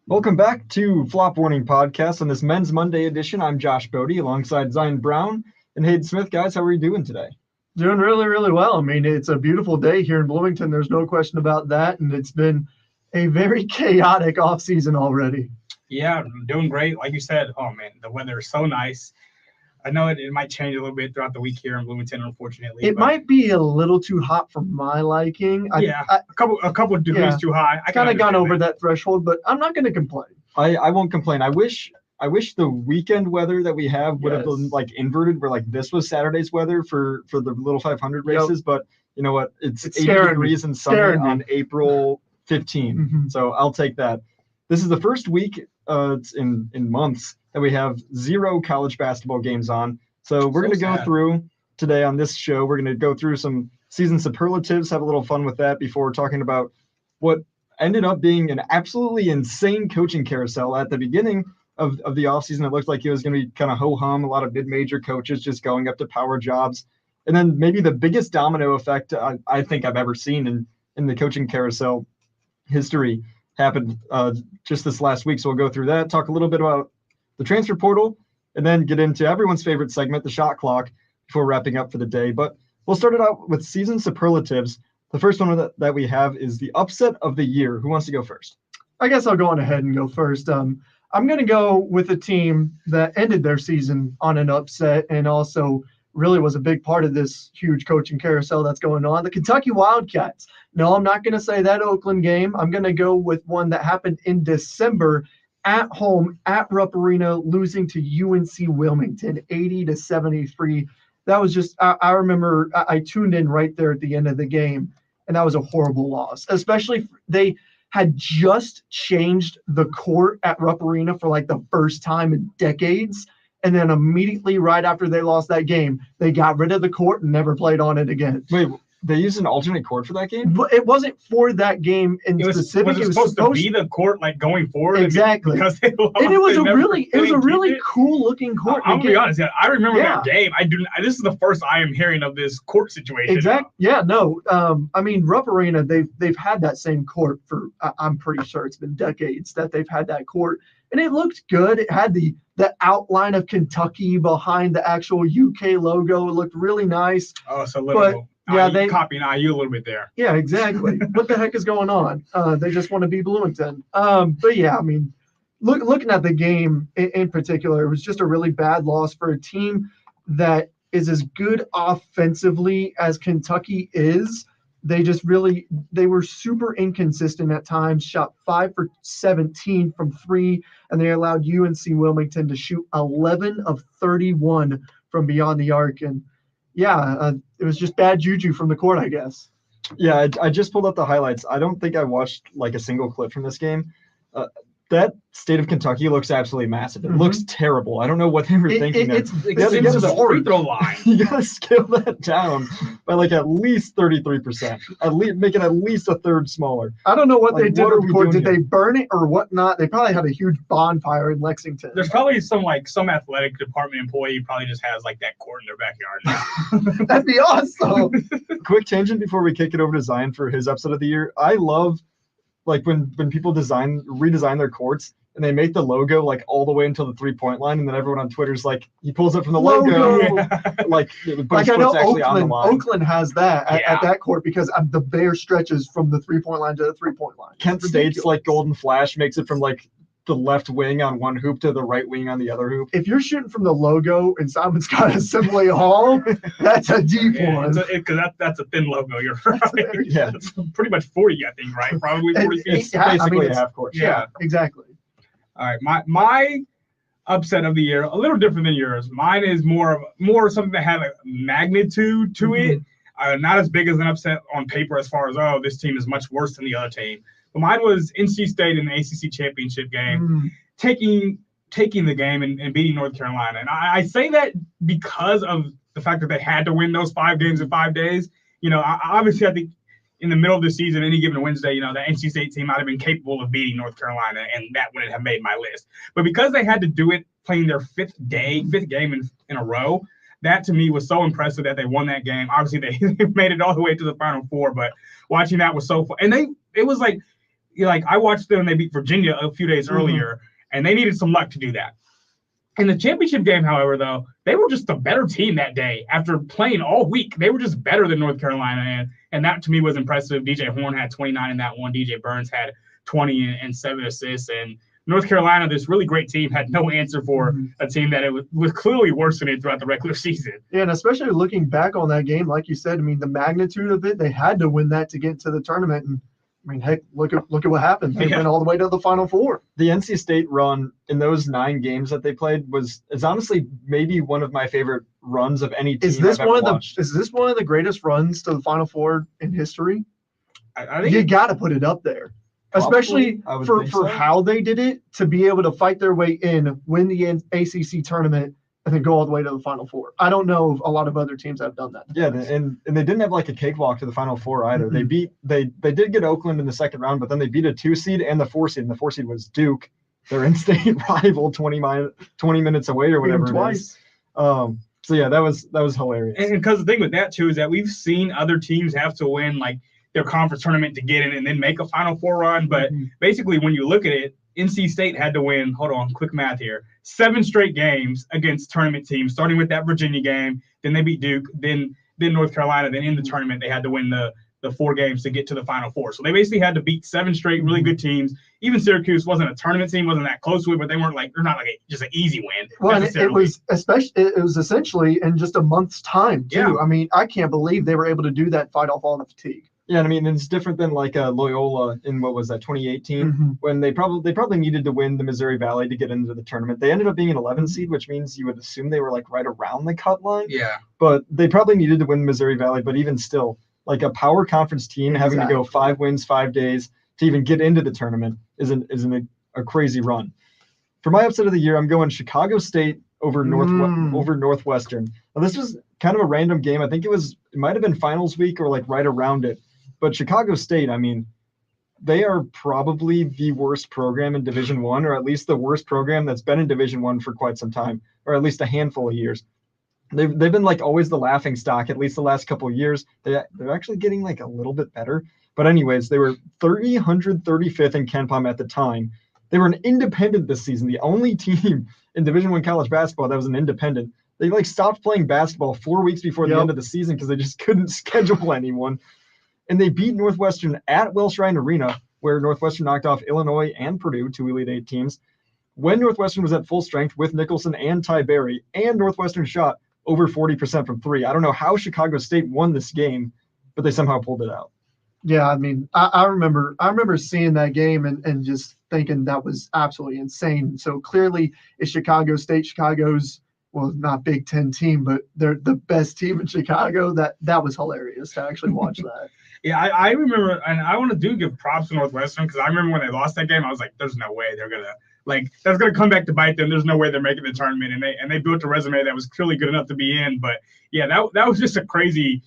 Welcome back to Flop Warning Podcast. On this Men's Monday edition, I'm Josh Bodie alongside Zion Brown and Hayden Smith. Guys, how are you doing today? Doing really, really well. I mean, it's a beautiful day here in Bloomington. There's no question about that. And it's been a very chaotic offseason already. Yeah, I'm doing great. Like you said, oh man, the weather is so nice. I know it might change a little bit throughout the week here in Bloomington, unfortunately. It might be a little too hot for my liking. A couple of degrees too high. I kind of gone over that threshold, but I'm not going to complain. I won't complain. I wish the weekend weather that we have would have been like inverted, where like this was Saturday's weather for the Little 500 races. Yep. But you know what? It's 80 degrees and sunny on April 15. Mm-hmm. So I'll take that. This is the first week in months that we have 0 college basketball games on. So we're going to go through today on this show. We're going to go through some season superlatives, have a little fun with that before talking about what ended up being an absolutely insane coaching carousel at the beginning of the offseason. It looked like it was going to be kind of ho-hum, a lot of mid-major coaches just going up to power jobs. And then maybe the biggest domino effect I think I've ever seen in the coaching carousel history happened just this last week. So we'll go through that, talk a little bit about the transfer portal, and then get into everyone's favorite segment, the shot clock, before wrapping up for the day. But we'll start it out with season superlatives. The first one that we have is the upset of the year. Who wants to go first? I guess I'll go on ahead and go first. I'm going to go with a team that ended their season on an upset and also really was a big part of this huge coaching carousel that's going on. The Kentucky Wildcats. No, I'm not going to say that Oakland game. I'm going to go with one that happened in December at home at Rupp Arena, losing to UNC Wilmington 80-73. That was just, I remember I tuned in right there at the end of the game, and that was a horrible loss. Especially they had just changed the court at Rupp Arena for like the first time in decades. And then immediately right after they lost that game, they got rid of the court and never played on it again. Wait, they used an alternate court for that game? But it wasn't for that game in specific. Was it supposed to be the court like going forward? Exactly. Because they lost, and it was a really cool looking court. I'm gonna be honest. Yeah, I remember that game. This is the first I am hearing of this court situation. Exactly. Yeah. No. I mean, Rupp Arena. They've had that same court for. I'm pretty sure it's been decades that they've had that court, and it looked good. It had the outline of Kentucky behind the actual UK logo. It looked really nice. Oh, so little. Yeah, they copying IU a little bit there. Yeah, exactly. What the heck is going on? They just want to be Bloomington. But yeah, I mean, looking at the game in particular, it was just a really bad loss for a team that is as good offensively as Kentucky is. They were super inconsistent at times, shot 5 for 17 from 3, and they allowed UNC Wilmington to shoot 11 of 31 from beyond the arc. And yeah, it was just bad juju from the court, I guess. Yeah, I just pulled up the highlights. I don't think I watched like a single clip from this game. That state of Kentucky looks absolutely massive. It looks terrible. I don't know what they were thinking. It's the free throw line. You got to scale that down by like at least 33%. Make it at least a third smaller. I don't know what they did with the court. Did they burn it or whatnot? They probably had a huge bonfire in Lexington. There's probably some athletic department employee probably just has like that court in their backyard now. That'd be awesome. Quick tangent before we kick it over to Zion for his upset of the year. I love like when people redesign their courts and they make the logo like all the way until the 3-point line, and then everyone on Twitter's like, he pulls it from the logo. Like I know Oakland has that at that court because the bare stretches from the 3-point line to the 3-point line. Kent State's like Golden Flash makes it from like the left wing on one hoop to the right wing on the other hoop. If you're shooting from the logo in Simon Scott Assembly Hall, that's a deep one. Because that's a thin logo. You're right. Yeah, it's pretty much 40, I think, right? Probably 40 feet. It's basically a half court. Yeah, exactly. All right, my upset of the year, a little different than yours. Mine is more something that had a magnitude to it. Not as big as an upset on paper as far as, this team is much worse than the other team. But mine was NC State in the ACC championship game, taking the game and beating North Carolina. And I say that because of the fact that they had to win those 5 games in 5 days. You know, obviously I think in the middle of the season, any given Wednesday, the NC State team might have been capable of beating North Carolina, and that wouldn't have made my list. But because they had to do it playing their fifth game in a row, that to me was so impressive that they won that game. Obviously, they made it all the way to the Final Four, but watching that was so fun. And it was like, like I watched them when they beat Virginia a few days earlier, and they needed some luck to do that. In the championship game, however, though, they were just a better team that day. After playing all week, they were just better than North Carolina, and that to me was impressive. DJ Horn had 29 in that one. DJ Burns had 20 and 7 assists, and North Carolina, this really great team, had no answer for a team that it was clearly worsening throughout the regular season. Yeah, and especially looking back on that game, like you said, I mean, the magnitude of it, they had to win that to get to the tournament. And I mean, heck, look at what happened. They went all the way to the Final Four. The NC State run in those 9 games that they played is honestly maybe one of my favorite runs of any team. Is this I've ever watched. Is this one of the greatest runs to the Final Four in history? I think You got to put it up there. Especially I would for think so. how they did it, to be able to fight their way in, win the ACC tournament, and then go all the way to the Final Four. I don't know of a lot of other teams that have done that. Yeah, and they didn't have like a cakewalk to the Final Four either. They did get Oakland in the second round, but then they beat a 2 seed and the 4 seed. And the 4 seed was Duke, their in-state rival, 20 minutes away or whatever it is. So yeah, that was hilarious. And because the thing with that too is that we've seen other teams have to win like their conference tournament to get in and then make a Final Four run. But basically, when you look at it, NC State had to win, hold on, quick math here, 7 straight games against tournament teams, starting with that Virginia game. Then they beat Duke, then North Carolina. Then in the tournament, they had to win the 4 games to get to the Final Four. So they basically had to beat 7 straight really good teams. Even Syracuse wasn't a tournament team, wasn't that close to it, but they're not like just an easy win. Well, and it was essentially in just a month's time, too. Yeah. I mean, I can't believe they were able to do that, fight off all the fatigue. Yeah, I mean, it's different than like Loyola in what was that 2018 when they probably needed to win the Missouri Valley to get into the tournament. They ended up being an 11 seed, which means you would assume they were like right around the cut line. Yeah. But they probably needed to win Missouri Valley. But even still, like a power conference team having to go 5 wins, 5 days to even get into the tournament isn't a crazy run. For my upset of the year, I'm going Chicago State over Northwestern. Now, this was kind of a random game. I think it might have been finals week or like right around it. But Chicago State, I mean, they are probably the worst program in Division I, or at least the worst program that's been in Division I for quite some time, or at least a handful of years. They've been like always the laughing stock, at least the last couple of years. They're actually getting like a little bit better. But anyways, they were 335th in KenPom at the time. They were an independent this season, the only team in Division I college basketball that was an independent. They like stopped playing basketball 4 weeks before the end of the season because they just couldn't schedule anyone. And they beat Northwestern at Welsh Ryan Arena, where Northwestern knocked off Illinois and Purdue, 2 Elite 8 teams, when Northwestern was at full strength with Nicholson and Ty Berry, and Northwestern shot over 40% from 3. I don't know how Chicago State won this game, but they somehow pulled it out. Yeah, I mean, I remember seeing that game and just thinking that was absolutely insane. So clearly it's Chicago State. Chicago's, well, not Big Ten team, but they're the best team in Chicago. That was hilarious to actually watch that. Yeah, I remember, and I want to give props to Northwestern because I remember when they lost that game, I was like, there's no way they're going to, like, that's going to come back to bite them. There's no way they're making the tournament. And they built a resume that was clearly good enough to be in. But, yeah, that was just a crazy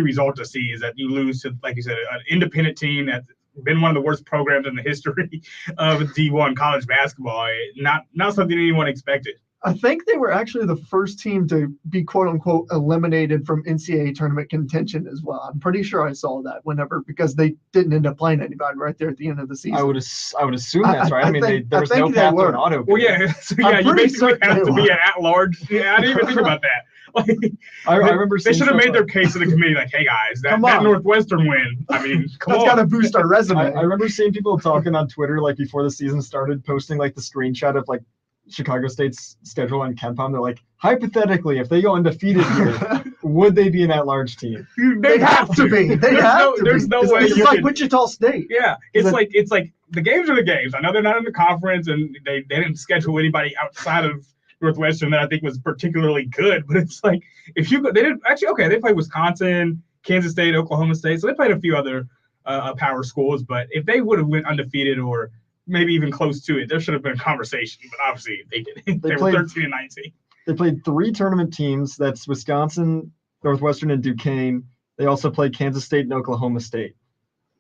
result to see, is that you lose to, like you said, an independent team that's been one of the worst programs in the history of D1 college basketball. Not something anyone expected. I think they were actually the first team to be quote unquote eliminated from NCAA tournament contention as well. I'm pretty sure I saw that because they didn't end up playing anybody right there at the end of the season. I would assume that's right. I mean, there was no path to an auto. Well, yeah, so, yeah, you basically have to be an at-large. Yeah, I didn't even think about that. Like, I remember they should have made their case to the committee, like, hey guys, that Northwestern win. I mean, that's got to boost our resume. I remember seeing people talking on Twitter like before the season started, posting like the screenshot of like Chicago State's schedule on KenPom. They're like, hypothetically, if they go undefeated here, would they be an at-large team? They have to be. There's no way. It's like Wichita State. Yeah, it's like the games are the games. I know they're not in the conference, and they didn't schedule anybody outside of Northwestern that I think was particularly good. But it's like if you go, they didn't actually. Okay, they played Wisconsin, Kansas State, Oklahoma State, so they played a few other power schools. But if they would have went undefeated or maybe even close to it, there should have been a conversation, but obviously they didn't. They were 13 and 19. They played 3 tournament teams. That's Wisconsin, Northwestern, and Duquesne. They also played Kansas State and Oklahoma State.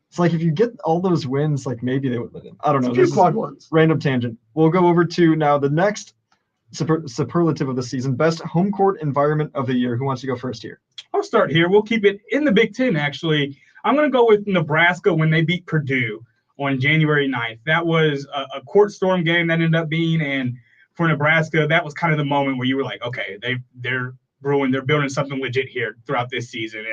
It's like if you get all those wins, like maybe they would win. I don't know. This is quad ones. Random tangent. We'll go over to now the next superlative of the season, best home court environment of the year. Who wants to go first here? I'll start here. We'll keep it in the Big Ten, actually. I'm going to go with Nebraska when they beat Purdue. on January 9th. That was a court storm game that ended up being, and for Nebraska, that was kind of the moment where you were like, okay, they're brewing, they're building something legit here throughout this season.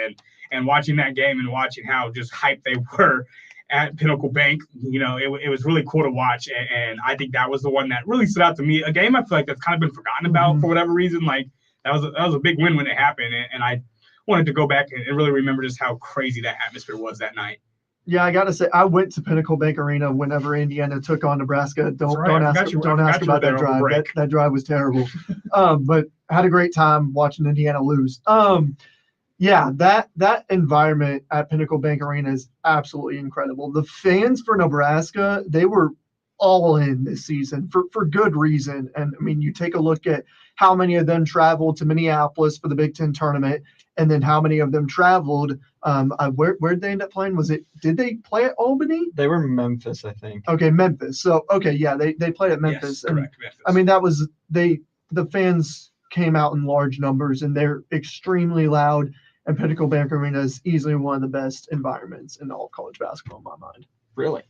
And watching that game and watching how just hyped they were at Pinnacle Bank, it was really cool to watch. And I think that was the one that really stood out to me. A game I feel like that's kind of been forgotten about for whatever reason. Like that was a big win when it happened. And I wanted to go back and really remember just how crazy that atmosphere was that night. Yeah, I got to say, I went to Pinnacle Bank Arena whenever Indiana took on Nebraska. Don't ask about that drive. That drive was terrible. But I had a great time watching Indiana lose. Yeah, that environment at Pinnacle Bank Arena is absolutely incredible. The fans for Nebraska, they were all in this season for good reason. And I mean, you take a look at how many of them traveled to Minneapolis for the Big Ten tournament, and then how many of them traveled. Where'd they end up playing? Did they play at Albany? They were Memphis, I think. Okay, Memphis. So yeah, they played at Memphis. Yes, correct, Memphis. I mean, the fans came out in large numbers, and they're extremely loud. And Pinnacle Bank Arena is easily one of the best environments in all of college basketball, in my mind. Really?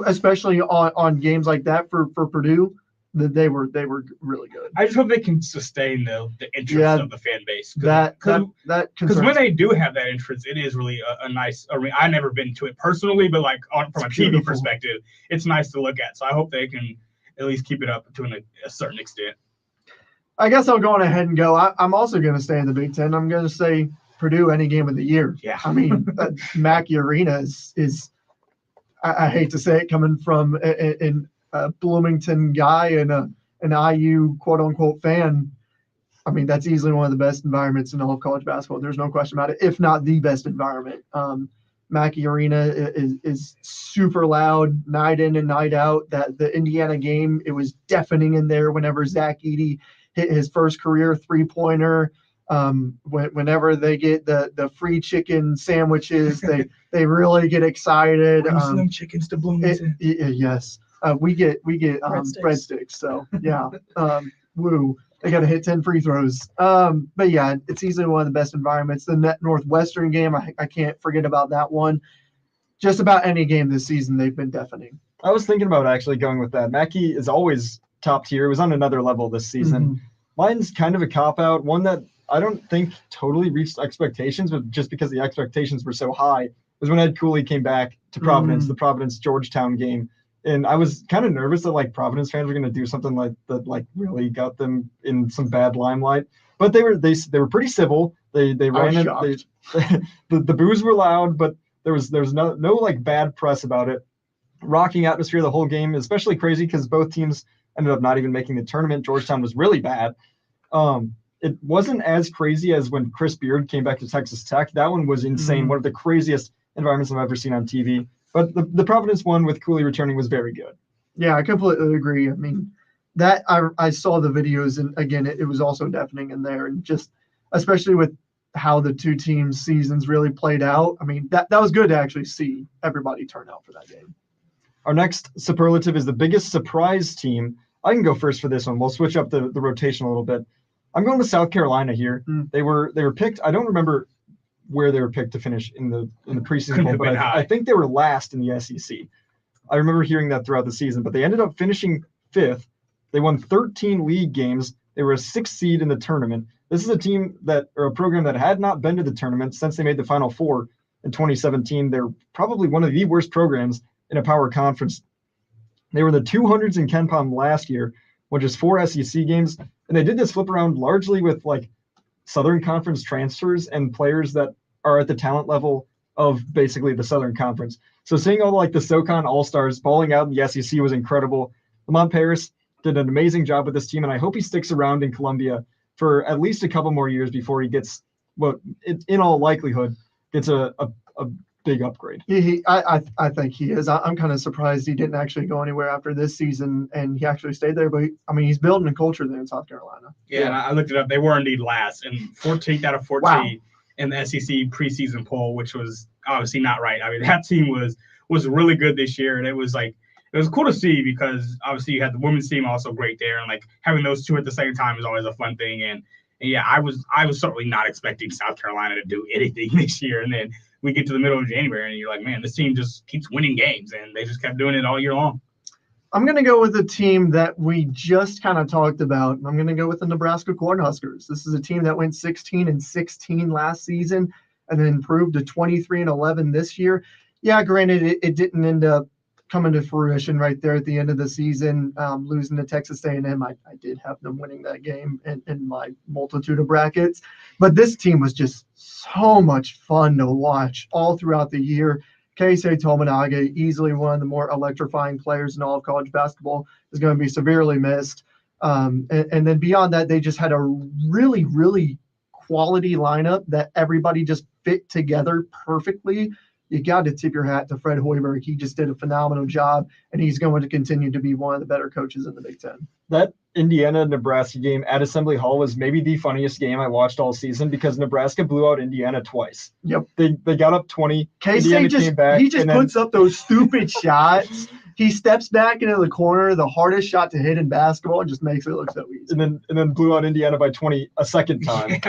Especially on games like that for Purdue, they were really good. I just hope they can sustain the interest of the fan base. Because when they do have that interest, it is really a nice arena. I've never been to it personally, but from a TV perspective, it's nice to look at. So I hope they can at least keep it up to a certain extent. I guess I'll go on ahead and go. I'm also going to stay in the Big Ten. I'm going to say Purdue any game of the year. Yeah. I mean, Mackey Arena is I hate to say it, coming from a Bloomington guy and an IU quote unquote fan. I mean, that's easily one of the best environments in all of college basketball. There's no question about it, if not the best environment. Mackey Arena is super loud night in and night out. That the Indiana game, it was deafening in there whenever Zach Edey hit his first career 3-pointer. Whenever they get the free chicken sandwiches, they really get excited. Slim chickens to Bloomington. Yes, we get breadsticks. So yeah, woo. They got to hit 10 free throws. But yeah, it's easily one of the best environments. The Net Northwestern game, I can't forget about that one. Just about any game this season, they've been deafening. I was thinking about actually going with that. Mackey is always top tier. It was on another level this season. Mine's kind of a cop-out, one that I don't think totally reached expectations, but just because the expectations were so high, was when Ed Cooley came back to Providence, the Providence-Georgetown game. And I was kind of nervous that Providence fans were going to do something like that, really got them in some bad limelight. But they were pretty civil. They ran it. The boos were loud, but there was no bad press about it. Rocking atmosphere the whole game, especially crazy because both teams ended up not even making the tournament. Georgetown was really bad. It wasn't as crazy as when Chris Beard came back to Texas Tech. That one was insane. One of the craziest environments I've ever seen on TV. But the Providence one with Cooley returning was very good. Yeah, I completely agree. I mean, that I saw the videos, and again, it was also deafening in there, and just especially with how the two teams' seasons really played out. I mean, that was good to actually see everybody turn out for that game. Our next superlative is the biggest surprise team. I can go first for this one. We'll switch up the rotation a little bit. I'm going with South Carolina here. They were picked. I don't remember where they were picked to finish in the preseason poll, but I think they were last in the SEC. I remember hearing that throughout the season, but they ended up finishing 5th. They won 13 league games. They were a 6th seed in the tournament. This is a program that had not been to the tournament since they made the Final Four in 2017. They're probably one of the worst programs in a power conference. They were the 200s in KenPom last year, which is 4 SEC games. And they did this flip around largely with Southern Conference transfers and players that are at the talent level of basically the Southern Conference. So seeing all the SoCon All-Stars balling out in the SEC was incredible. Lamont Paris did an amazing job with this team, and I hope he sticks around in Columbia for at least a couple more years before he gets, in all likelihood, gets a big upgrade. I think he is. I'm kind of surprised he didn't actually go anywhere after this season, and he actually stayed there. But he's building a culture there in South Carolina. Yeah, and I looked it up. They were indeed last, and 14th out of 14 in the SEC preseason poll, which was obviously not right. I mean, that team was really good this year, and it was cool to see because obviously you had the women's team also great there, and having those two at the same time is always a fun thing. And yeah, I was certainly not expecting South Carolina to do anything this year, and then we get to the middle of January and you're like, man, this team just keeps winning games, and they just kept doing it all year long. I'm going to go with a team that we just kind of talked about. I'm going to go with the Nebraska Cornhuskers. This is a team that went 16-16 last season and then improved to 23-11 this year. Yeah, granted, it didn't end up coming to fruition right there at the end of the season, losing to Texas A&M. I did have them winning that game in my multitude of brackets. But this team was just so much fun to watch all throughout the year. Keisei Tominaga, easily one of the more electrifying players in all of college basketball, is going to be severely missed. And then beyond that, they just had a really, really quality lineup that everybody just fit together perfectly. You got to tip your hat to Fred Hoiberg. He just did a phenomenal job, and he's going to continue to be one of the better coaches in the Big Ten. That Indiana-Nebraska game at Assembly Hall was maybe the funniest game I watched all season because Nebraska blew out Indiana twice. Yep. They got up 20. Keisei just puts up those stupid shots. He steps back into the corner, the hardest shot to hit in basketball, and just makes it look so easy. And then blew out Indiana by 20 a second time.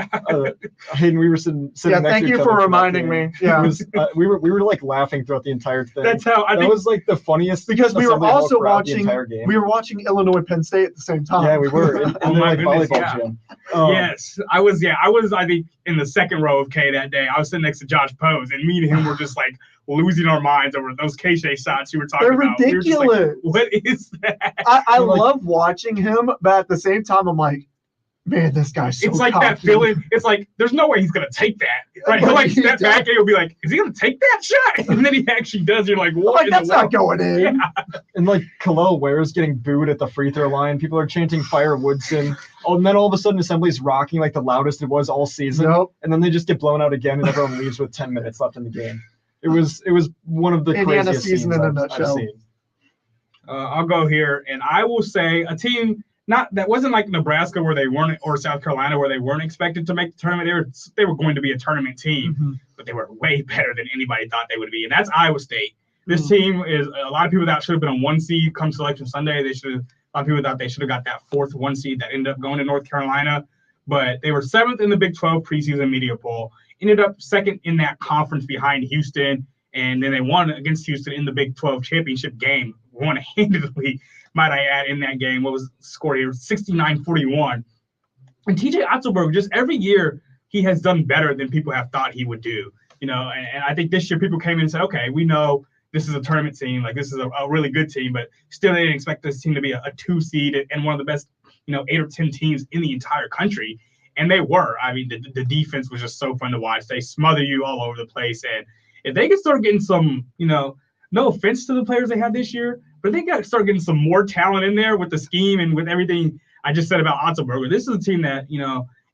Hayden, we were sitting next to each other. Thank you for reminding me. Yeah, we were like laughing throughout the entire thing. That's how that was like the funniest. Because we were also watching Illinois Penn State at the same time. Yeah, we were. In my goodness, volleyball gym. Yes, I was. Yeah, I was. I think in the second row of K that day. I was sitting next to Josh Pose, and me and him were just like losing our minds over those Keisei shots you were talking about. They're ridiculous. We like, what is that? I love watching him, but at the same time, I'm like, man, this guy's so It's like cocky. that feeling. It's like there's no way he's gonna take that. Right? He'll like step back and he'll be like, "Is he gonna take that shot?" And then he actually does. You're like, "What?" Like, that's not going in. Yeah. And like Khalil Ware's getting booed at the free throw line. People are chanting "Fire Woodson." Oh, and then all of a sudden, Assembly's rocking like the loudest it was all season. Nope. And then they just get blown out again, and everyone leaves with 10 minutes left in the game. It was one of the Indiana craziest season scenes in a I've nutshell. seen. I'll go here, and I will say a team that wasn't like Nebraska where they weren't, or South Carolina where they weren't expected to make the tournament. They were going to be a tournament team, Mm-hmm. but they were way better than anybody thought they would be, and that's Iowa State. This team is a lot of people that should have been a 1 seed come Selection Sunday. A lot of people thought they should have got that 4th 1 seed that ended up going to North Carolina, but they were 7th in the Big 12 preseason media poll. Ended up 2nd in that conference behind Houston, and then they won against Houston in the Big 12 championship game, won handedly, might I add, in that game. What was scored here? 69-41. And TJ Otzelberg, just every year he has done better than people have thought he would do. And I think this year people came in and said, okay, we know this is a tournament team, like this is a really good team, but still they didn't expect this team to be a 2 seed and one of the best, 8 or 10 teams in the entire country. And they were. I mean, the defense was just so fun to watch. They smother you all over the place. And if they could start getting some, no offense to the players they had this year, but they got to start getting some more talent in there with the scheme and with everything I just said about Otzelberger. This is a team that,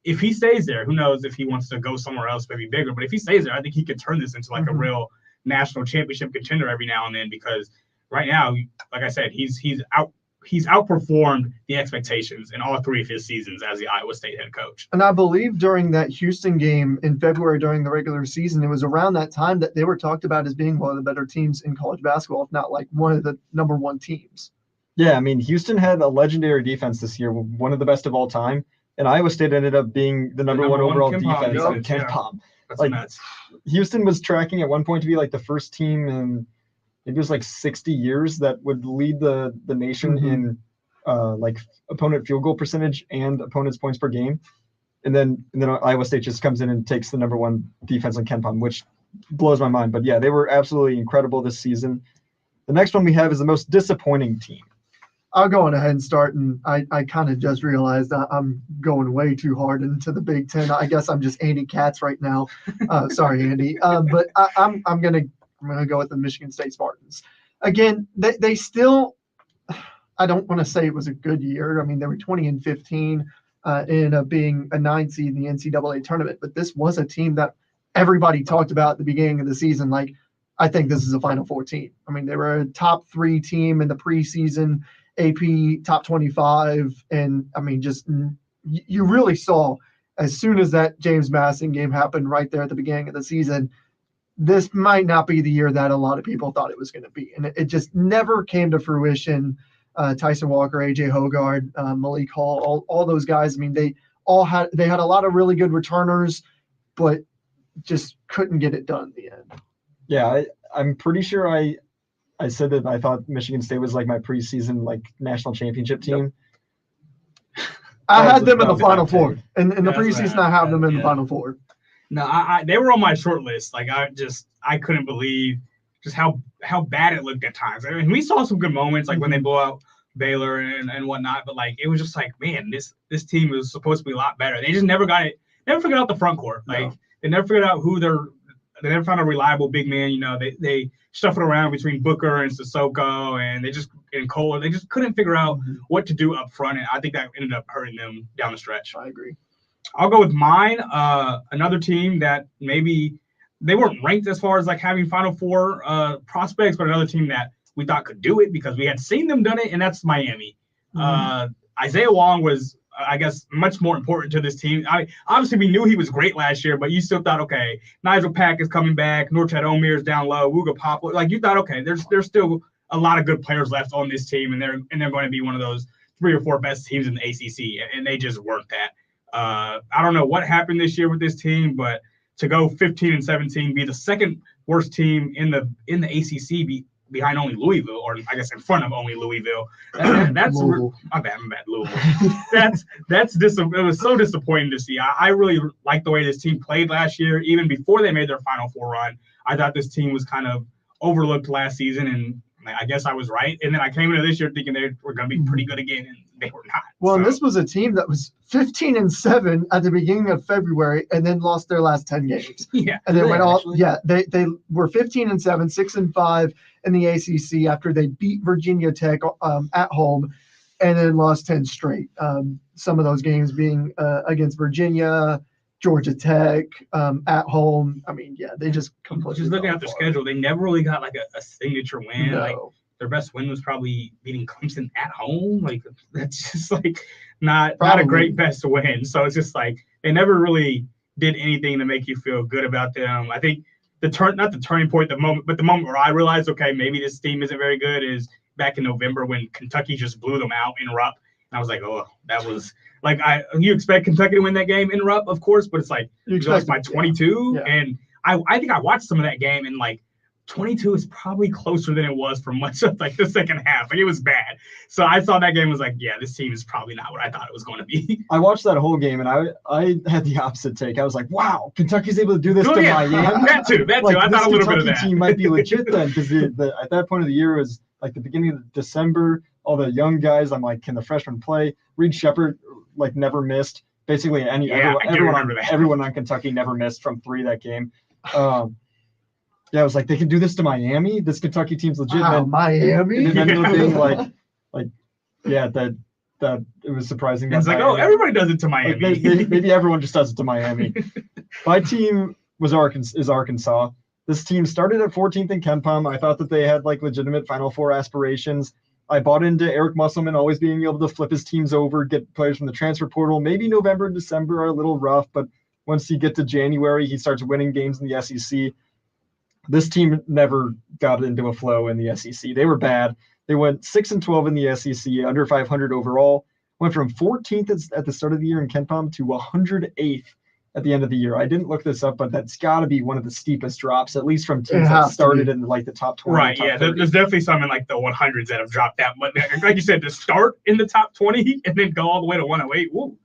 if he stays there, who knows if he wants to go somewhere else, maybe bigger. But if he stays there, I think he could turn this into like a real national championship contender every now and then, because right now, like I said, he's outperformed the expectations in all 3 of his seasons as the Iowa State head coach. And I believe during that Houston game in February during the regular season, it was around that time that they were talked about as being one of the better teams in college basketball, if not like one of the number 1 teams. Yeah, I mean, Houston had a legendary defense this year, one of the best of all time, and Iowa State ended up being the number 1 overall defense on KenPom. That's nuts. Houston was tracking at one point to be like the first team in it was like 60 years that would lead the nation in like opponent field goal percentage and opponent's points per game. And then Iowa State just comes in and takes the number 1 defense on KenPom, which blows my mind. But yeah, they were absolutely incredible this season. The next one we have is the most disappointing team. I'll go on ahead and start, and I kind of just realized that I'm going way too hard into the Big Ten. I guess I'm just Andy Katz right now. Sorry, Andy. But I'm gonna go with the Michigan State Spartans. Again, they still. I don't want to say it was a good year. I mean, they were 20-15, ended up being a 9 seed in the NCAA tournament. But this was a team that everybody talked about at the beginning of the season. Like, I think this is a Final Four team. I mean, they were a top 3 team in the preseason, AP top 25. And I mean, just you really saw as soon as that James Madison game happened right there at the beginning of the season, this might not be the year that a lot of people thought it was going to be. And it just never came to fruition. Tyson Walker, AJ Hoggard, Malik Hall, all those guys. I mean, they had a lot of really good returners, but just couldn't get it done in the end. Yeah, I'm pretty sure I said that I thought Michigan State was like my preseason like national championship team. I That had was them in the a Final bad Four. take. In the That's preseason, right. I have them in the Yeah. Final Four. No, they were on my short list. Like I couldn't believe just how bad it looked at times. I mean, we saw some good moments, like when they blow out Baylor and whatnot. But like it was just like, man, this team was supposed to be a lot better. They just never got it. Never figured out the front court. Like No. they never figured out they never found a reliable big man. You know, they shuffled around between Booker and Sissoko and Kohler. They just couldn't figure out what to do up front, and I think that ended up hurting them down the stretch. I agree. I'll go with mine. Another team that maybe they weren't ranked as far as like having Final Four prospects, but another team that we thought could do it because we had seen them done it, and that's Miami. Isaiah Wong was, I guess, much more important to this team. Obviously, we knew he was great last year, but you still thought, okay, Nigel Pack is coming back, Norchad Omier is down low, Wooga Poplar. Like you thought, okay, there's still a lot of good players left on this team, and they're going to be one of those 3 or 4 best teams in the ACC, and they just weren't that. I don't know what happened this year with this team, but to go 15-17, be the second worst team in the ACC, behind only Louisville, or I guess in front of only Louisville. That's my bad, Louisville. It was so disappointing to see. I really liked the way this team played last year, even before they made their Final Four run. I thought this team was kind of overlooked last season, and I guess I was right. And then I came into this year thinking they were going to be pretty good again, and they were not. Well, and this was a team that was 15-7 at the beginning of February, and then lost their last 10 games. Yeah, And then went all actually? they were 15-7, 6-5 in the ACC after they beat Virginia Tech at home, and then lost 10 straight. Some of those games being against Virginia, Georgia Tech, at home. I mean, yeah, they just completely. Just looking fell at their apart. schedule, they never really got like a signature win. Like No. their best win was probably beating Clemson at home. Like that's just like not a Probably. great best win. So it's just like they never really did anything to make you feel good about them. I think not the turning point, the moment where I realized, okay, maybe this team isn't very good is back in November when Kentucky just blew them out in Rupp. And I was like, oh, that was like you expect Kentucky to win that game in Rupp, of course, but it's like You you lost by expect- 22. Yeah. And I think I watched some of that game, and like 22 is probably closer than it was for much of like the second half. Like it was bad. So I saw that game and was like, yeah, this team is probably not what I thought it was going to be. I watched that whole game and I had the opposite take. I was like, wow, Kentucky's able to do this Oh, to yeah. Miami. That too. Like, I this thought a little bit of Kentucky that. team might be legit then, because at that point of the year was like the beginning of December. All the young guys, I'm like, can the freshmen play? Reed Shepherd like never missed. Basically, Yeah, I do remember that. everyone on Kentucky never missed from 3 that game. Yeah, I was like, they can do this to Miami. This Kentucky team's legit. Wow, Miami. And it ended up being like, yeah, that it was surprising. It's that like, oh, Miami- everybody does it to like, Miami. maybe everyone just does it to Miami. My team is Arkansas. This team started at 14th in KenPom. I thought that they had like legitimate Final Four aspirations. I bought into Eric Musselman always being able to flip his teams over, get players from the transfer portal. Maybe November and December are a little rough, but once you get to January, he starts winning games in the SEC. This team never got into a flow in the SEC. They were bad. They went 6-12 in the SEC, under 500 overall. Went from 14th at the start of the year in KenPom to 108th at the end of the year. I didn't look this up, but that's got to be one of the steepest drops, at least from teams that has to started be. in like the top 20. Right, top yeah. 30. There's definitely some in like the 100s that have dropped that much. Like you said, to start in the top 20 and then go all the way to 108. Woo.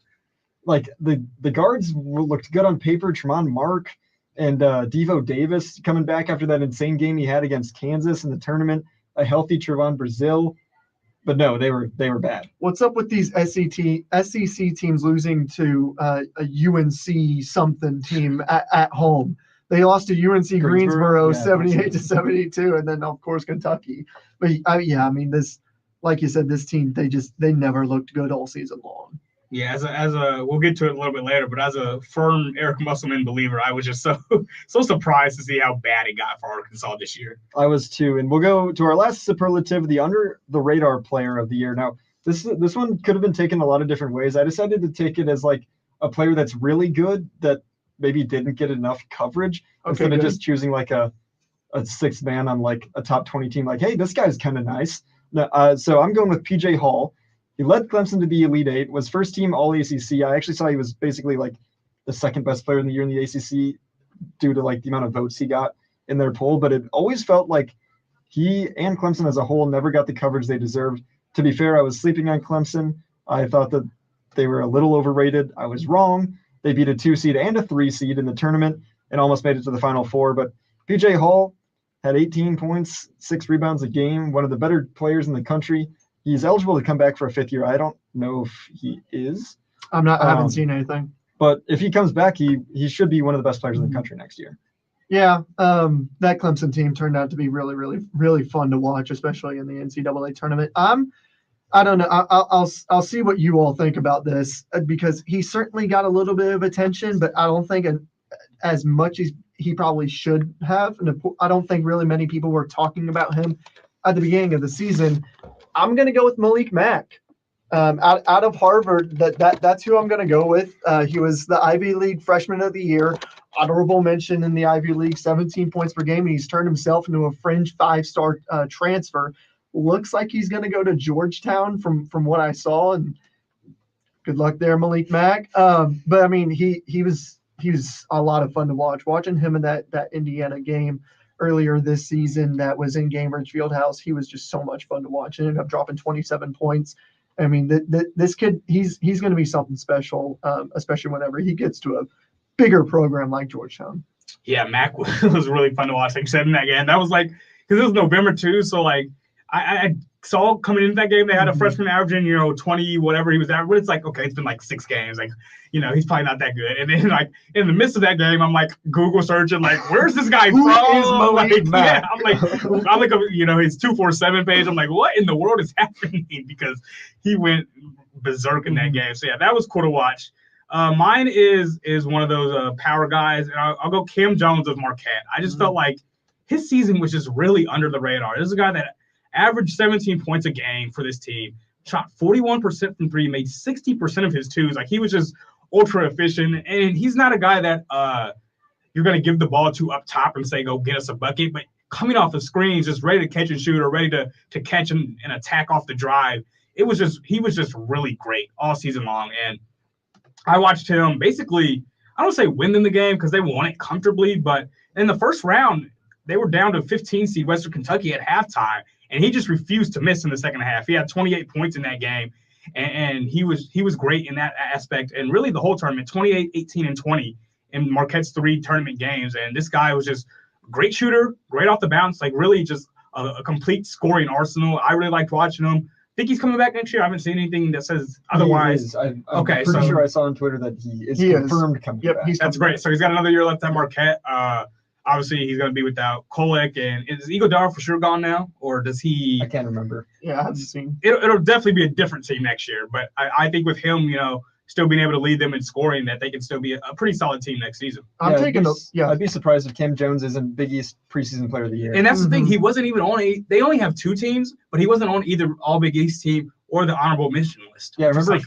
Like the guards looked good on paper. Tremont Mark and Devo Davis coming back after that insane game he had against Kansas in the tournament. A healthy Trevon Brazil, but no, they were bad. What's up with these SEC teams losing to a UNC something team at home? They lost to UNC Greensboro Yeah, 78-72, and then of course Kentucky. But I mean this, like you said, this team they never looked good all season long. Yeah, as a we'll get to it a little bit later, but as a firm Eric Musselman believer, I was just so surprised to see how bad it got for Arkansas this year. I was too, and we'll go to our last superlative, the under the radar player of the year. Now, this one could have been taken a lot of different ways. I decided to take it as like a player that's really good that maybe didn't get enough coverage instead of good. just choosing like a sixth man on like a top 20 team. Like, hey, this guy's kind of nice. So I'm going with PJ Hall. He led Clemson to the Elite Eight, was first team All ACC. I actually saw he was basically like the second best player in the year in the ACC due to like the amount of votes he got in their poll, but it always felt like he and Clemson as a whole never got the coverage they deserved. To be fair, I was sleeping on Clemson. I thought that they were a little overrated. I was wrong. They beat a 2 seed and a 3 seed in the tournament and almost made it to the Final Four. But PJ Hall had 18 points, 6 rebounds a game, one of the better players in the country. He's eligible to come back for a 5th year. I don't know if he is. I haven't seen anything. But if he comes back, he should be one of the best players in the country next year. Yeah, that Clemson team turned out to be really, really, really fun to watch, especially in the NCAA tournament. I don't know. I'll see what you all think about this because he certainly got a little bit of attention, but I don't think as much as he probably should have. And I don't think really many people were talking about him at the beginning of the season. I'm going to go with Malik Mack. Out of Harvard, that's who I'm going to go with. He was the Ivy League Freshman of the Year, honorable mention in the Ivy League, 17 points per game, and he's turned himself into a fringe 5-star transfer. Looks like he's going to go to Georgetown from what I saw, and good luck there, Malik Mack. But I mean, he was a lot of fun to watch. Watching him in that Indiana game earlier this season that was in Gainbridge Fieldhouse, he was just so much fun to watch. Ended up dropping 27 points. I mean, this kid, he's going to be something special, especially whenever he gets to a bigger program like Georgetown. Yeah, Mac was really fun to watch. Like, said in that game, that was like, because it was November too, so like I saw coming into that game they had a freshman averaging 20 whatever he was at, but it's like, okay, it's been like 6 games, like he's probably not that good. And then like in the midst of that game, I'm like Google searching like, where's this guy from? Malik Mack? Yeah, I'm like his 247 page. I'm like, what in the world is happening? Because he went berserk in that game. So yeah, that was cool to watch. Mine is one of those power guys, and I'll go Cam Jones of Marquette. I just felt like his season was just really under the radar. This is a guy that averaged 17 points a game for this team, shot 41% from 3, made 60% of his 2s. Like, he was just ultra efficient, and he's not a guy that you're going to give the ball to up top and say, go get us a bucket, but coming off the screens, just ready to catch and shoot or ready to catch and attack off the drive. He was just really great all season long. And I watched him basically, I don't say win them the game because they won it comfortably, but in the first round, they were down to 15 seed Western Kentucky at halftime, and he just refused to miss in the second half. He had 28 points in that game, and he was great in that aspect. And really the whole tournament, 28, 18, and 20 in Marquette's 3 tournament games. And this guy was just great shooter, great off the bounce, like really just a complete scoring arsenal. I really liked watching him. Think he's coming back next year? I haven't seen anything that says otherwise. I'm pretty sure I saw on Twitter that he is confirmed coming back. That's great. So he's got another year left at Marquette. Obviously, he's going to be without Kolek. And is Iguodala for sure gone now? Or does he – I can't remember. Yeah, I haven't seen. It'll definitely be a different team next year. But I think with him, still being able to lead them in scoring, that they can still be a pretty solid team next season. I'd be surprised if Cam Jones isn't Big East preseason player of the year. And that's the thing. He wasn't even on they only have 2 teams, but he wasn't on either all Big East team or the honorable mention list. Yeah, I remember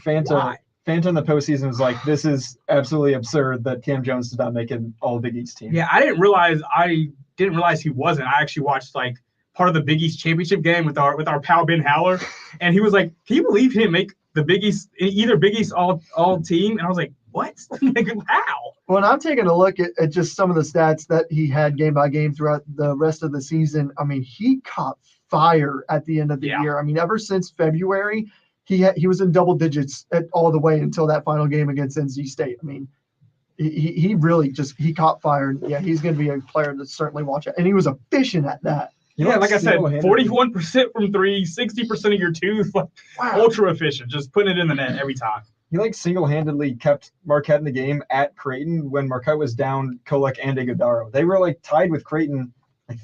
Fanta in the postseason was like, this is absolutely absurd that Cam Jones did not make an all Big East team. Yeah, I didn't realize he wasn't. I actually watched like part of the Big East championship game with our pal Ben Haller, and he was like, can you believe he didn't make the Big East, either Big East all team? And I was like, what? Like, how? When I'm taking a look at just some of the stats that he had game by game throughout the rest of the season, I mean, he caught fire at the end of the year. I mean, ever since February, he was in double digits all the way until that final game against NC State. I mean, he really he caught fire. And yeah, he's going to be a player to certainly watch it. And he was efficient at that. Yeah, like I said, 41% from 3, 60% of your 2s, like, ultra efficient, just putting it in the net every time. He single-handedly kept Marquette in the game at Creighton when Marquette was down Kolek and Iguodala. They were tied with Creighton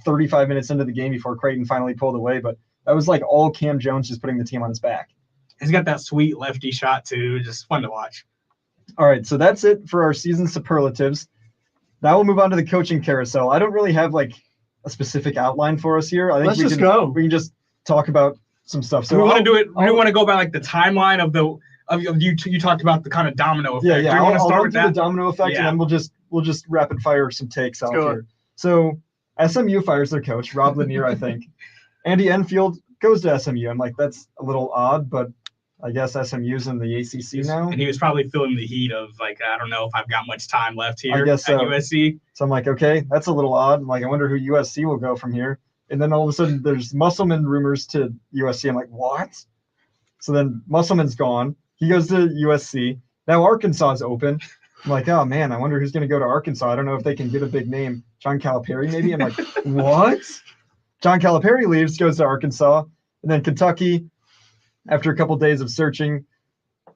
35 minutes into the game before Creighton finally pulled away, but that was all Cam Jones just putting the team on his back. He's got that sweet lefty shot too, just fun to watch. All right, so that's it for our season superlatives. Now we'll move on to the coaching carousel. I don't really have a specific outline for us here. I think we can just talk about some stuff. So we want to do it. We want to go by the timeline of you talked about the kind of domino effect. Yeah. I'll start with the domino effect, and then we'll just rapid fire some takes out here. So SMU fires their coach, Rob Lanier, I think. Andy Enfield goes to SMU. I'm like, that's a little odd, but I guess SMU's in the ACC now. And he was probably feeling the heat of like, I don't know if I've got much time left here I guess at so. USC. So I'm like, okay, that's a little odd. I'm like, I wonder who USC will go from here. And then all of a sudden, there's Musselman rumors to USC. I'm like, what? So then Musselman's gone. He goes to USC. Now Arkansas is open. I'm like, oh man, I wonder who's going to go to Arkansas. I don't know if they can get a big name. John Calipari, maybe. I'm like, what? John Calipari leaves, goes to Arkansas, and then Kentucky. After a couple days of searching,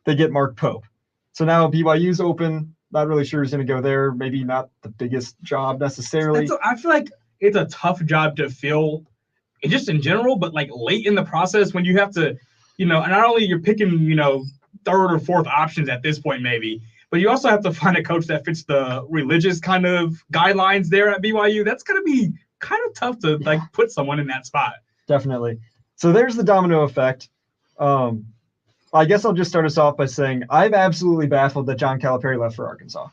they get Mark Pope. So now BYU's open. Not really sure who's going to go there. Maybe not the biggest job necessarily. I feel like it's a tough job to fill, just in general, but like late in the process when you have to, not only you're picking, third or fourth options at this point maybe, but you also have to find a coach that fits the religious kind of guidelines there at BYU. That's going to be kind of tough to like put someone in that spot. Definitely. So there's the domino effect. I guess I'll just start us off by saying I'm absolutely baffled that John Calipari left for Arkansas.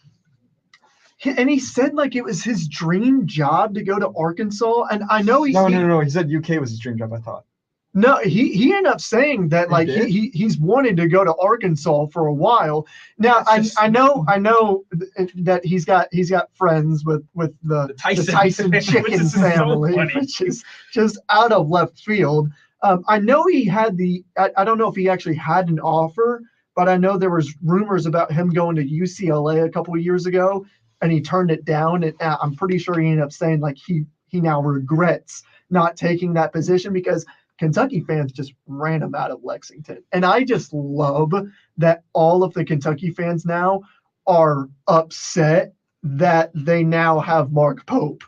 And he said like it was his dream job to go to Arkansas. And I know No. He said UK was his dream job, I thought. No, he ended up saying that like He he's wanted to go to Arkansas for a while. Now I know that he's got friends with the Tyson chicken family, which is just out of left field. I know he had I don't know if he actually had an offer, but I know there was rumors about him going to UCLA a couple of years ago, and he turned it down. And I'm pretty sure he ended up saying like he now regrets not taking that position because Kentucky fans just ran him out of Lexington. And I just love that all of the Kentucky fans now are upset that they now have Mark Pope.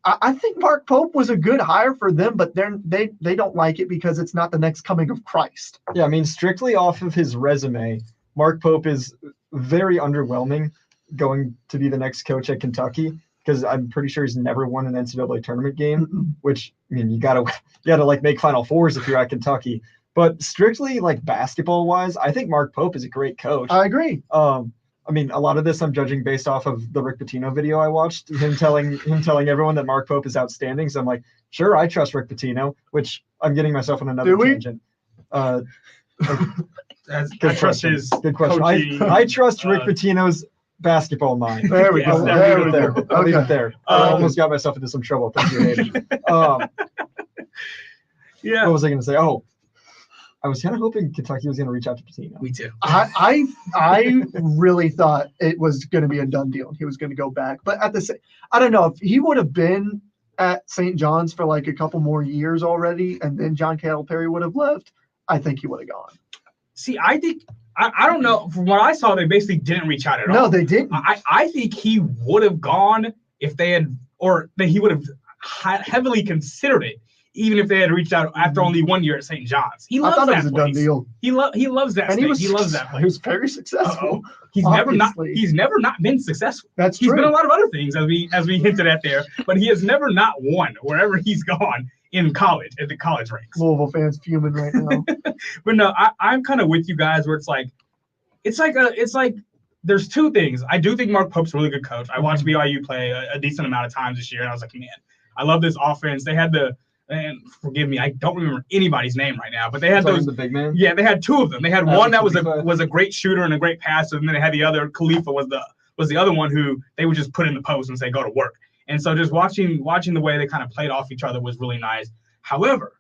I think Mark Pope was a good hire for them, but they don't like it because it's not the next coming of Christ. Yeah, I mean, strictly off of his resume, Mark Pope is very underwhelming going to be the next coach at Kentucky because I'm pretty sure he's never won an NCAA tournament game, which, I mean, you gotta like make Final Fours if you're at Kentucky. But strictly like basketball wise, I think Mark Pope is a great coach. I agree. I mean, a lot of this I'm judging based off of the Rick Pitino video I watched, him telling everyone that Mark Pope is outstanding. So I'm like, sure, I trust Rick Pitino, which I'm getting myself on another tangent. I trust his good question. coaching, I trust Rick Pitino's basketball mind. There we go. I'll leave it there. I almost got myself into some trouble. Thank you, Hayden. Yeah. What was I going to say? Oh, I was kind of hoping Kentucky was going to reach out to Pitino. Me too. I really thought it was going to be a done deal. He was going to go back, but at the same, I don't know if he would have been at St. John's for like a couple more years already, and then John Calipari would have left. I think he would have gone. See, I think I don't know. From what I saw, they basically didn't reach out at all. No, they didn't. I think he would have gone if they had, or that he would have heavily considered it, even if they had reached out after only 1 year at St. John's. He loves I thought that it was a place. done deal. He loves that. And State. He loves that He place. was very successful. He's obviously. never not been successful. That's He's true. been a lot of other things as we hinted at there, but he has never not won wherever he's gone in college at the college ranks. Louisville fans fuming right now. But no, I'm kind of with you guys where it's like there's two things. I do think Mark Pope's a really good coach. I watched BYU play a decent amount of times this year, and I was like, man, I love this offense. They had and forgive me, I don't remember anybody's name right now, but they had those. The big man. Yeah, they had two of them. They had one that was Khalifa. a great shooter and a great passer, and then they had the other. Khalifa was the other one who they would just put in the post and say go to work. And so just watching the way they kind of played off each other was really nice. However,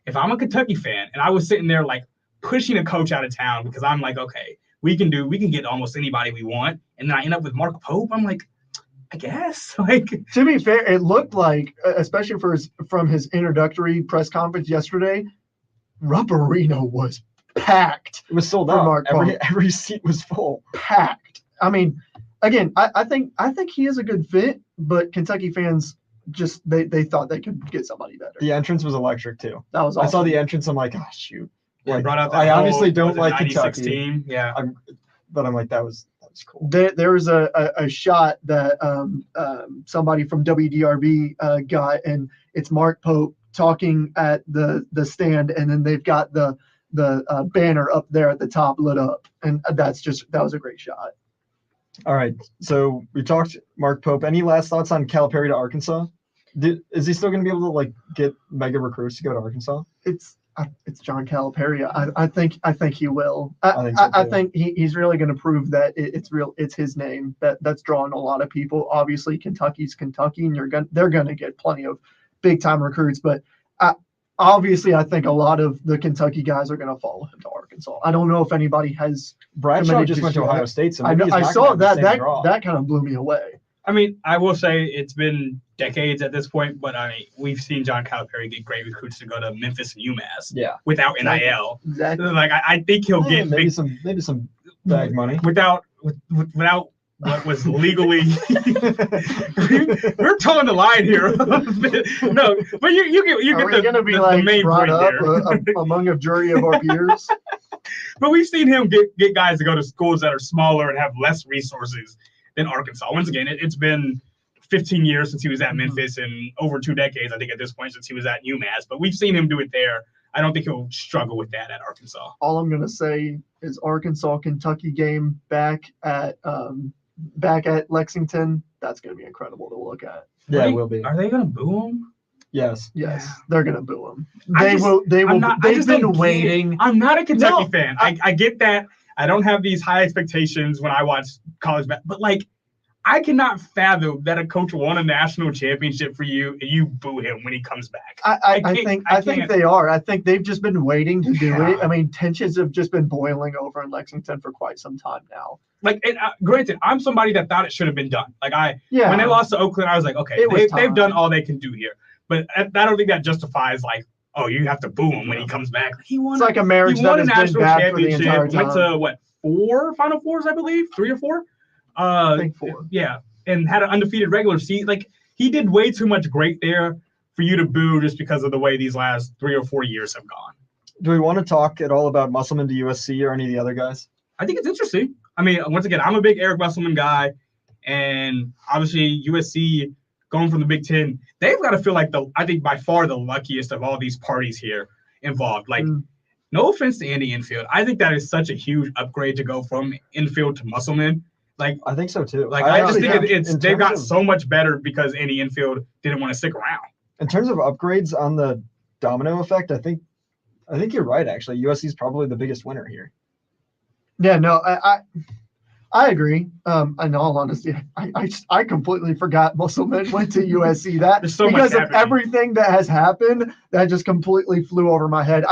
if I'm a Kentucky fan and I was sitting there like pushing a coach out of town because I'm like, okay, we can get almost anybody we want, and then I end up with Mark Pope, I'm like, I guess. Like, To be fair, it looked like, especially from his introductory press conference yesterday, Rupp Arena was packed. It was sold For out. Mark Pope. Every seat was full. Packed. I mean, again, I think he is a good fit, but Kentucky fans just they thought they could get somebody better. The entrance was electric too. That was awesome. I saw the entrance. I'm like, oh shoot. yeah, Like, brought out that I obviously whole, don't like 96 Kentucky, team. Yeah. but I'm like, that was cool. There was a shot that somebody from WDRB got, and it's Mark Pope talking at the stand, and then they've got the banner up there at the top lit up, and that was a great shot. All right. So we talked Mark Pope. Any last thoughts on Calipari to Arkansas? Is he still going to be able to like get mega recruits to go to Arkansas? It's John Calipari. I think he will. I think so, I too. think he's really going to prove that it's real. It's his name that's drawing a lot of people. Obviously, Kentucky's Kentucky, and they're going to get plenty of big time recruits. But obviously, I think a lot of the Kentucky guys are going to follow him to Arkansas. I don't know if anybody has. Bradshaw just went to Ohio State, so I maybe he's not saw gonna have the that. same draw. That kind of blew me away. I mean, I will say it's been decades at this point, but I mean, we've seen John Calipari get great recruits to go to Memphis and UMass Yeah, without NIL. Exactly. Like I think he'll get maybe big some bag money. without what was legally. We're towing the line here. No, but you Are get we going to be the main brought point up there. among a jury of our peers? But we've seen him get guys to go to schools that are smaller and have less resources than Arkansas. Once again, it's been 15 years since he was at Memphis and over 2 decades, I think, at this point, since he was at UMass. But we've seen him do it there. I don't think he'll struggle with that at Arkansas. All I'm going to say is Arkansas-Kentucky game back at Lexington. That's going to be incredible to look at. Yeah, it will be. Are they going to boo him? Yes. Yes, they're going to boo him. I They just- will. They will. I They've just been don't get it. waiting. I'm not a Kentucky No, fan. I get that. I don't have these high expectations when I watch college basketball. But, like, I cannot fathom that a coach won a national championship for you and you boo him when he comes back. I can't- think they are. I think they've just been waiting to do it. Yeah. I mean, tensions have just been boiling over in Lexington for quite some time now. Like, and, granted, I'm somebody that thought it should have been done. Like, Yeah. when they lost to Oakland, I was like, okay, It was they've time. done all they can do here. But I don't think that justifies, like, oh, you have to boo him when he comes back. He won. It's like a marriage He won that a has been national bad for the championship. entire time. Went to what, 4 Final Fours, I believe, 3 or 4. I think 4. Yeah, and had an undefeated regular season. Like, he did way too much great there for you to boo just because of the way these last 3 or 4 years have gone. Do we want to talk at all about Musselman to USC or any of the other guys? I think it's interesting. I mean, once again, I'm a big Eric Musselman guy, and obviously USC going from the Big Ten, they've got to feel like I think by far the luckiest of all these parties here involved. Like, no offense to Andy Enfield, I think that is such a huge upgrade to go from Enfield to Musselman. Like, I think so too. I just actually think it's in they've got terms of- so much better because Andy Enfield didn't want to stick around. In terms of upgrades on the domino effect, I think you're right. Actually, USC is probably the biggest winner here. Yeah, no, I agree. In all honesty, I completely forgot Musselman went to USC. That There's so much because of happening. everything that has happened, that just completely flew over my head.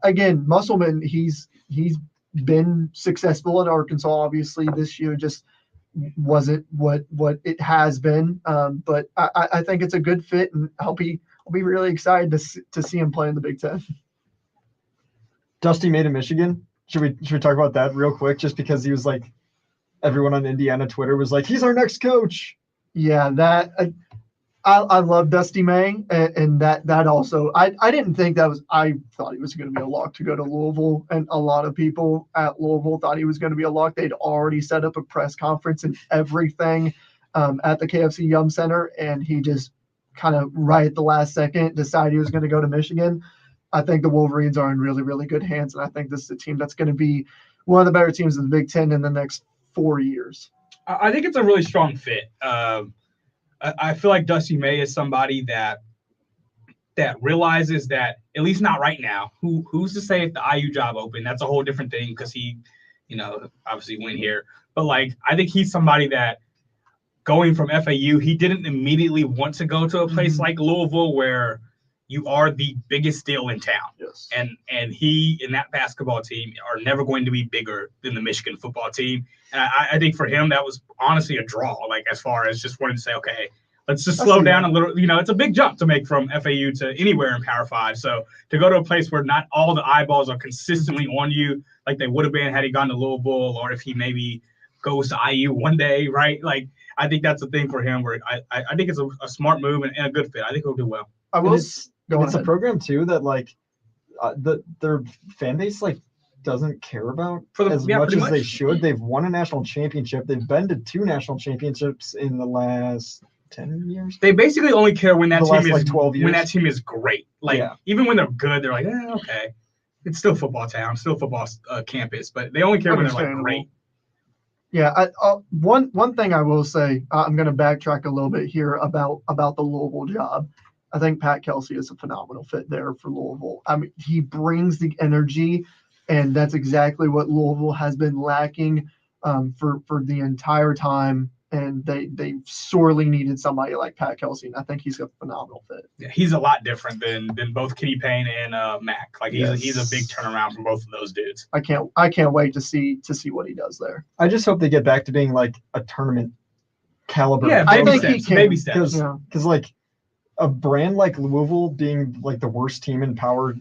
Again, Musselman, he's been successful in Arkansas. Obviously, this year just wasn't what it has been. But I think it's a good fit, and I'll be really excited to see him play in the Big Ten. Dusty Made in Michigan. Should we talk about that real quick? Just because he was like, everyone on Indiana Twitter was like, he's our next coach. Yeah, that I love Dusty May, and that also I didn't think that was. I thought he was going to be a lock to go to Louisville, and a lot of people at Louisville thought he was going to be a lock. They'd already set up a press conference and everything at the KFC Yum Center, and he just kind of right at the last second decided he was going to go to Michigan. I think the Wolverines are in really, really good hands, and I think this is a team that's going to be one of the better teams in the Big Ten in the next 4 years. I think it's a really strong fit. I feel like Dusty May is somebody that realizes that, at least not right now. Who's to say if the IU job opened? That's a whole different thing because he, obviously went here. But like, I think he's somebody that going from FAU, he didn't immediately want to go to a place like Louisville where you are the biggest deal in town. Yes. And he and that basketball team are never going to be bigger than the Michigan football team. And I think for him, that was honestly a draw, like as far as just wanting to say, okay, let's just slow down a little. It's a big jump to make from FAU to anywhere in Power 5. So to go to a place where not all the eyeballs are consistently on you like they would have been had he gone to Louisville or if he maybe goes to IU one day, right? Like, I think that's the thing for him where I think it's a smart move and a good fit. I think he'll do well. I will. It's a program too that like their fan base like doesn't care about as much as they should. They've won a national championship. They've been to 2 national championships in the last 10 years. They basically only care when that The team last, is like, 12 years. when that team is great. Like even when they're good, they're like, okay, it's still football town, still football campus, but they only care when they're like great. Yeah, one thing I will say, I'm going to backtrack a little bit here about the Louisville job. I think Pat Kelsey is a phenomenal fit there for Louisville. I mean, he brings the energy, and that's exactly what Louisville has been lacking for the entire time. And they sorely needed somebody like Pat Kelsey, and I think he's a phenomenal fit. Yeah, he's a lot different than both Kenny Payne and Mac. Like he's a big turnaround from both of those dudes. I can't wait to see what he does there. I just hope they get back to being like a tournament caliber. Yeah, I baby think he steps. can. Baby steps. Because like a brand like Louisville being like the worst team in Power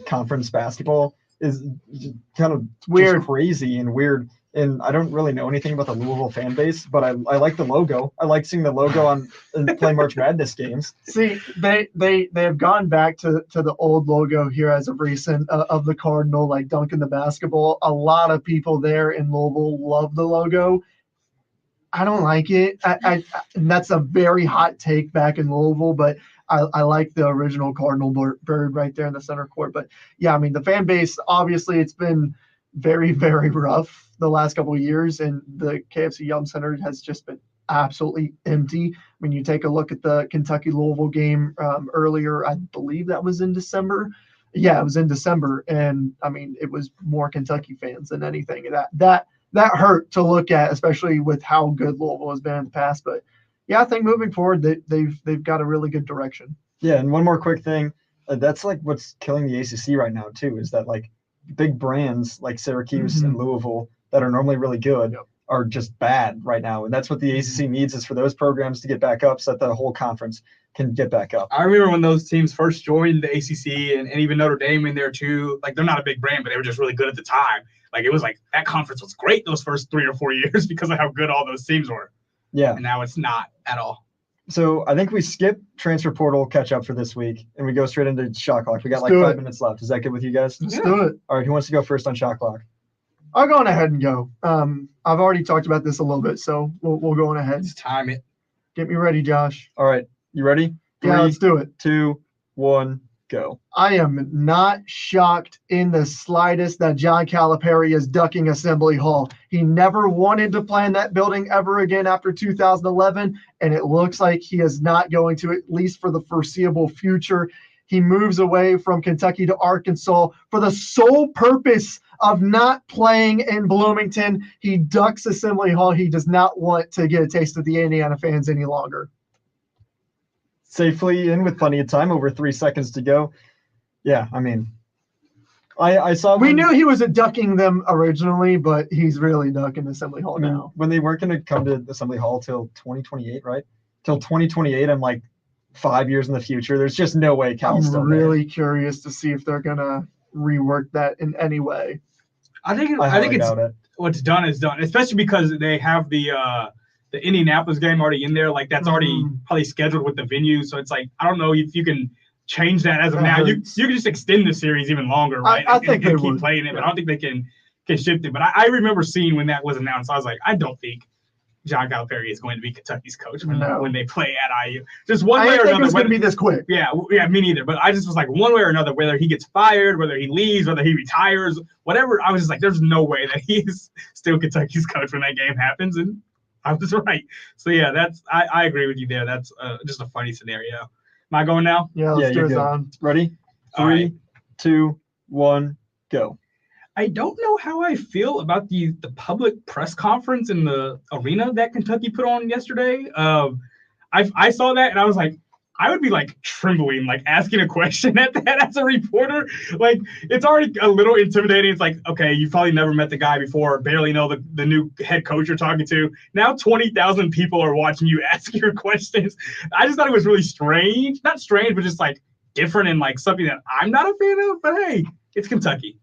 Conference basketball is kind of weird, just crazy and weird. And I don't really know anything about the Louisville fan base, but I like the logo. I like seeing the logo and play March Madness games. See, they have gone back to the old logo here as of recent of the Cardinal, like dunking the basketball. A lot of people there in Louisville love the logo. I don't like it. And that's a very hot take back in Louisville, but I like the original Cardinal bird right there in the center court. But yeah, I mean, the fan base, obviously it's been very, very rough the last couple of years, and the KFC Yum Center has just been absolutely empty. When you take a look at the Kentucky-Louisville game earlier, I believe that was in December. Yeah, it was in December, and I mean, it was more Kentucky fans than anything. That hurt to look at, especially with how good Louisville has been in the past. But yeah, I think moving forward, they've got a really good direction. Yeah, and one more quick thing, that's like what's killing the ACC right now too, is that like big brands like Syracuse and Louisville that are normally really good are just bad right now. And that's what the ACC needs, is for those programs to get back up so that the whole conference can get back up. I remember when those teams first joined the ACC and even Notre Dame in there too. Like, they're not a big brand, but they were just really good at the time. Like, it was like that conference was great those first 3 or 4 years because of how good all those teams were. Yeah. And now it's not at all. So I think we skip transfer portal catch up for this week and we go straight into shot clock. We got Let's like do 5 it. minutes left. Is that good with you guys? Let's do it. All right. Who wants to go first on shot clock? I'll go on ahead and go. I've already talked about this a little bit, so we'll go on ahead. Let's time it. Get me ready, Josh. All right. You ready? Yeah, 3, let's do it. 2, 1, go. I am not shocked in the slightest that John Calipari is ducking Assembly Hall. He never wanted to play in that building ever again after 2011, and it looks like he is not going to, at least for the foreseeable future. He moves away from Kentucky to Arkansas for the sole purpose of not playing in Bloomington. He ducks Assembly Hall. He does not want to get a taste of the Indiana fans any longer. Safely in with plenty of time, over 3 seconds to go. Yeah, I mean, I saw. We knew he was ducking them originally, but he's really ducking Assembly Hall now. When they weren't going to come to Assembly Hall till 2028, right? Till 2028, I'm like 5 years in the future. There's just no way Cal's still I'm really curious to see if they're gonna rework that in any way. I think highly it's doubt it. what's done is done, especially because they have the Indianapolis game already in there. Like, that's already probably scheduled with the venue. So it's like, I don't know if you can change that as of now. You can just extend the series even longer, right? I think they keep would. playing it, but I don't think they can shift it. But I remember seeing when that was announced, I was like, I don't think John Calipari is going to be Kentucky's coach when they play at IU. Just one I way or didn't think another. it was going to be this quick. Yeah, me neither. But I just was like, one way or another, whether he gets fired, whether he leaves, whether he retires, whatever. I was just like, there's no way that he's still Kentucky's coach when that game happens. And I was right. So yeah, I agree with you there. That's just a funny scenario. Am I going now? Yeah, let's do you're it good. on. Ready? All 3, right. 2, 1, go. I don't know how I feel about the public press conference in the arena that Kentucky put on yesterday. I saw that and I was like, I would be like trembling, like asking a question at that as a reporter. Like, it's already a little intimidating. It's like, okay, you've probably never met the guy before, barely know the new head coach you're talking to. Now 20,000 people are watching you ask your questions. I just thought it was really strange. Not strange, but just like different and like something that I'm not a fan of. But hey, it's Kentucky.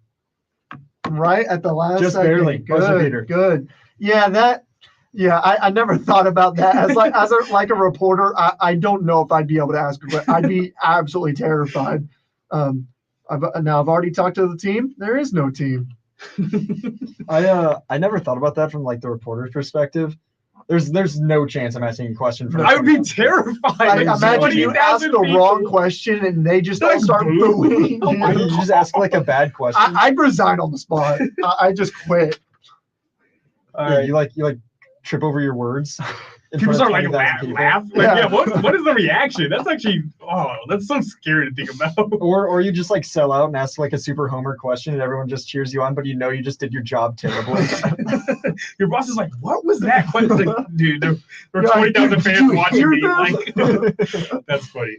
Right at the last Just second. barely. Buzzer beater. Good. Yeah, I never thought about that as a reporter. I don't know if I'd be able to ask, but I'd be absolutely terrified. I've already talked to the team. There is no team. I never thought about that from like the reporter's perspective. There's no chance I'm asking a question for. I would be terrified. I Like, imagine you ask the 20,000 wrong people. question and they just all Like, start boo. booing. Oh my You just ask like a bad question. I'd resign on the spot. I just quit. Yeah, you like trip over your words. in People front start of like 20,000 people. laugh. Like, Yeah. yeah, what is the reaction? That's actually, that's so scary to think about. Or you just like sell out and ask like a super homer question and everyone just cheers you on, but you know you just did your job terribly. Your boss is like, what was that question? Like, dude, there were You're like, 20,000 "Dude, did fans you watching hear me. this?" Like, that's funny.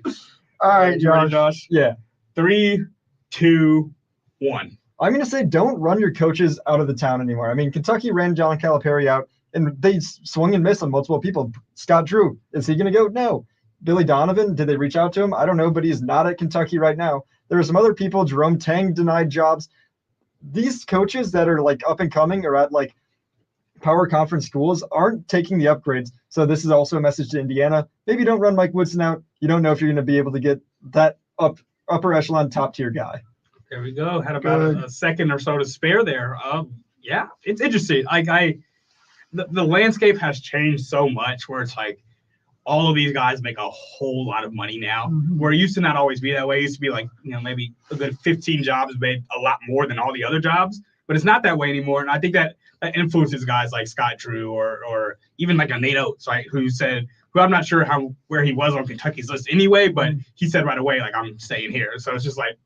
All right, You ready, Josh. Josh? Yeah. 3, 2, 1. I'm going to say don't run your coaches out of the town anymore. I mean, Kentucky ran John Calipari out, and they swung and missed on multiple people. Scott Drew, is he going to go? No. Billy Donovan, did they reach out to him? I don't know, but he's not at Kentucky right now. There are some other people. Jerome Tang denied jobs. These coaches that are like up and coming or at like power conference schools aren't taking the upgrades. So this is also a message to Indiana. Maybe don't run Mike Woodson out. You don't know if you're going to be able to get that upper echelon top tier guy. There we go. Had about a second or so to spare there. Yeah, it's interesting. The landscape has changed so much where it's like all of these guys make a whole lot of money now. Mhm. Where it used to not always be that way. It used to be like, maybe a good 15 jobs made a lot more than all the other jobs. But it's not that way anymore. And I think that influences guys like Scott Drew or even like a Nate Oates, right? Who I'm not sure where he was on Kentucky's list anyway, but he said right away, like, I'm staying here. So it's just like,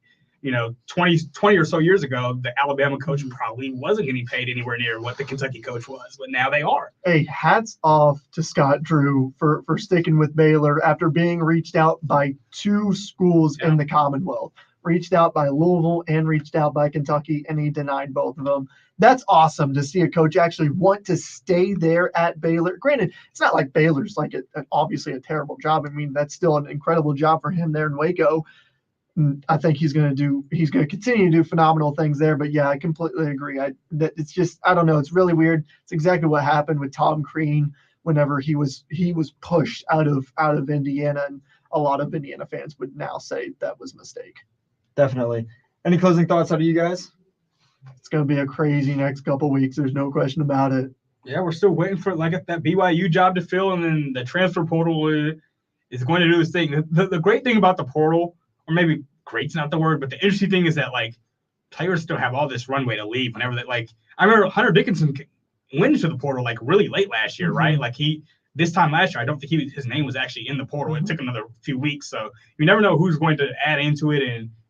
20 or so years ago, the Alabama coach probably wasn't getting paid anywhere near what the Kentucky coach was, but now they are. Hey, hats off to Scott Drew for sticking with Baylor after being reached out by 2 schools in the Commonwealth. Reached out by Louisville and reached out by Kentucky, and he denied both of them. That's awesome to see a coach actually want to stay there at Baylor. Granted, it's not like Baylor's like obviously a terrible job. I mean, that's still an incredible job for him there in Waco. I think he's going to continue to do phenomenal things there. But yeah, I completely agree. It's just, I don't know. It's really weird. It's exactly what happened with Tom Crean whenever he was pushed out of Indiana, and a lot of Indiana fans would now say that was a mistake. Definitely. Any closing thoughts out of you guys? It's going to be a crazy next couple weeks. There's no question about it. Yeah, we're still waiting for like that BYU job to fill, and then the transfer portal is going to do its thing. The great thing about the portal, or maybe great's not the word, but the interesting thing is that like players still have all this runway to leave whenever that. Like I remember Hunter Dickinson went into the portal like really late last year, right? Like this time last year, I don't think his name was actually in the portal. It took another few weeks, so you never know who's going to add into it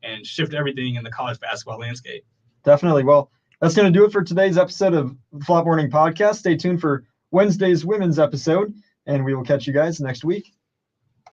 and shift everything in the college basketball landscape. Definitely. Well, that's going to do it for today's episode of Flop Morning Podcast. Stay tuned for Wednesday's women's episode, and we will catch you guys next week.